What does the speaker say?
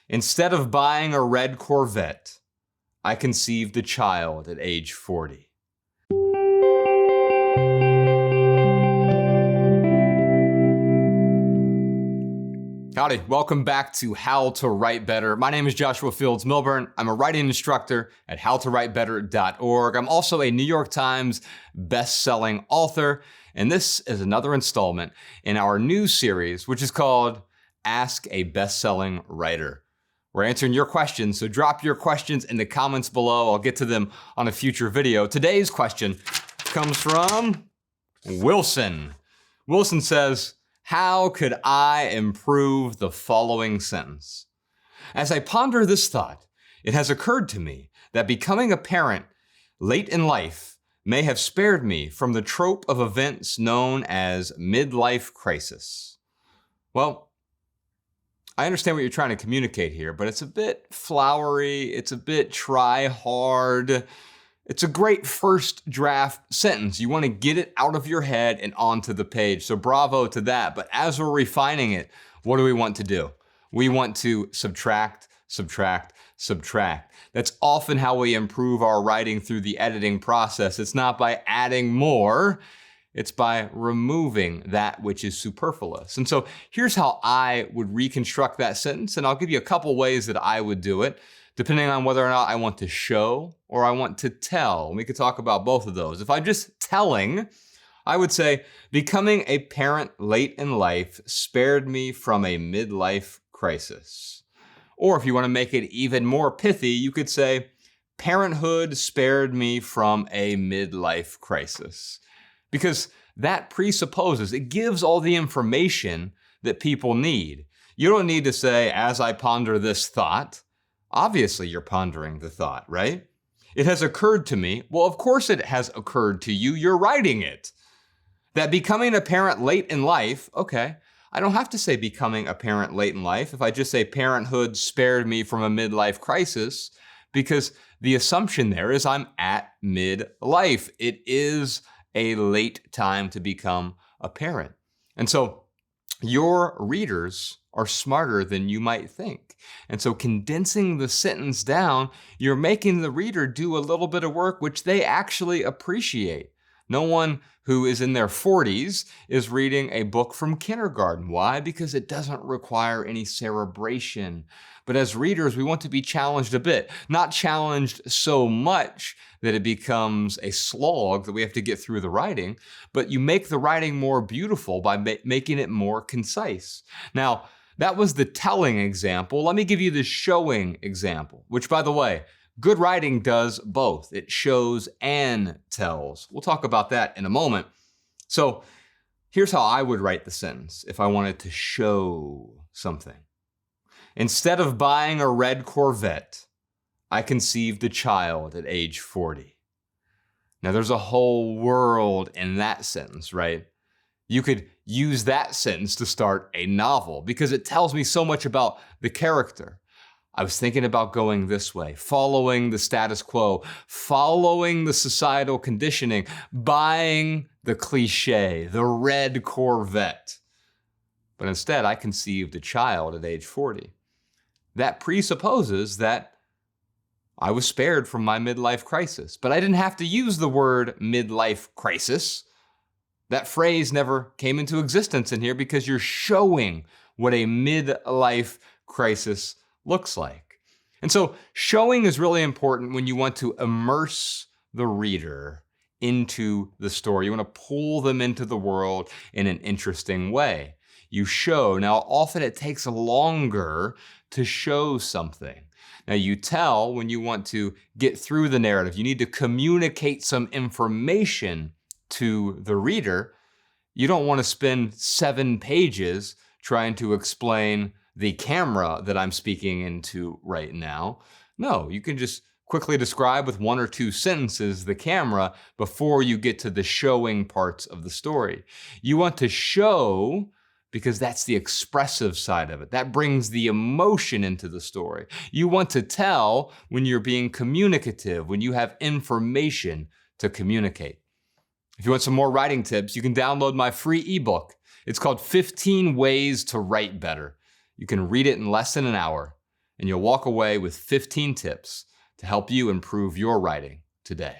Instead of buying a red Corvette, I conceived a child at age 40. Howdy, welcome back to How to Write Better. My name is Joshua Fields Milburn. I'm a writing instructor at howtowritebetter.org. I'm also a New York Times best-selling author, and this is another installment in our new series, which is called Ask a Best-Selling Writer. We're answering your questions, so drop your questions in the comments below. I'll get to them on a future video. Today's question comes from Wilson. Wilson says, how could I improve the following sentence? As I ponder this thought, it has occurred to me that becoming a parent late in life may have spared me from the trope of events known as midlife crisis. Well, I understand what you're trying to communicate here, but it's a bit flowery, it's a bit try hard. It's a great first draft sentence. You want to get it out of your head and onto the page. So bravo to that. But as we're refining it, what do we want to do? We want to subtract, subtract, subtract. That's often how we improve our writing through the editing process. It's not by adding more, it's by removing that which is superfluous. And so here's how I would reconstruct that sentence, and I'll give you a couple ways that I would do it, depending on whether or not I want to show or I want to tell. We could talk about both of those. If I'm just telling, I would say, becoming a parent late in life spared me from a midlife crisis. Or if you want to make it even more pithy, you could say, parenthood spared me from a midlife crisis. Because that presupposes, it gives all the information that people need. You don't need to say, as I ponder this thought. Obviously, you're pondering the thought, right? It has occurred to me. Well, of course it has occurred to you. You're writing it. That becoming a parent late in life, okay, I don't have to say becoming a parent late in life if I just say parenthood spared me from a midlife crisis, because the assumption there is I'm at midlife. It is a late time to become a parent. And so your readers are smarter than you might think. And so condensing the sentence down, you're making the reader do a little bit of work which they actually appreciate. No one who is in their 40s is reading a book from kindergarten. Why? Because it doesn't require any cerebration. But as readers, we want to be challenged a bit. Not challenged so much that it becomes a slog that we have to get through the writing, but you make the writing more beautiful by making it more concise. Now, that was the telling example. Let me give you the showing example, which, by the way, good writing does both. It shows and tells. We'll talk about that in a moment. So here's how I would write the sentence if I wanted to show something. Instead of buying a red Corvette, I conceived a child at age 40. Now there's a whole world in that sentence, right? You could use that sentence to start a novel because it tells me so much about the character. I was thinking about going this way, following the status quo, following the societal conditioning, buying the cliche, the red Corvette. But instead, I conceived a child at age 40. That presupposes that I was spared from my midlife crisis, but I didn't have to use the word midlife crisis. That phrase never came into existence in here because you're showing what a midlife crisis looks like. And so showing is really important when you want to immerse the reader into the story. You want to pull them into the world in an interesting way. You show. Now, often it takes longer to show something. Now, you tell when you want to get through the narrative. You need to communicate some information to the reader. You don't want to spend 7 pages trying to explain the camera that I'm speaking into right now. No, you can just quickly describe with 1 or 2 sentences the camera before you get to the showing parts of the story. You want to show because that's the expressive side of it. That brings the emotion into the story. You want to tell when you're being communicative, when you have information to communicate. If you want some more writing tips, you can download my free ebook. It's called 15 Ways to Write Better. You can read it in less than an hour. and you'll walk away with 15 tips to help you improve your writing today.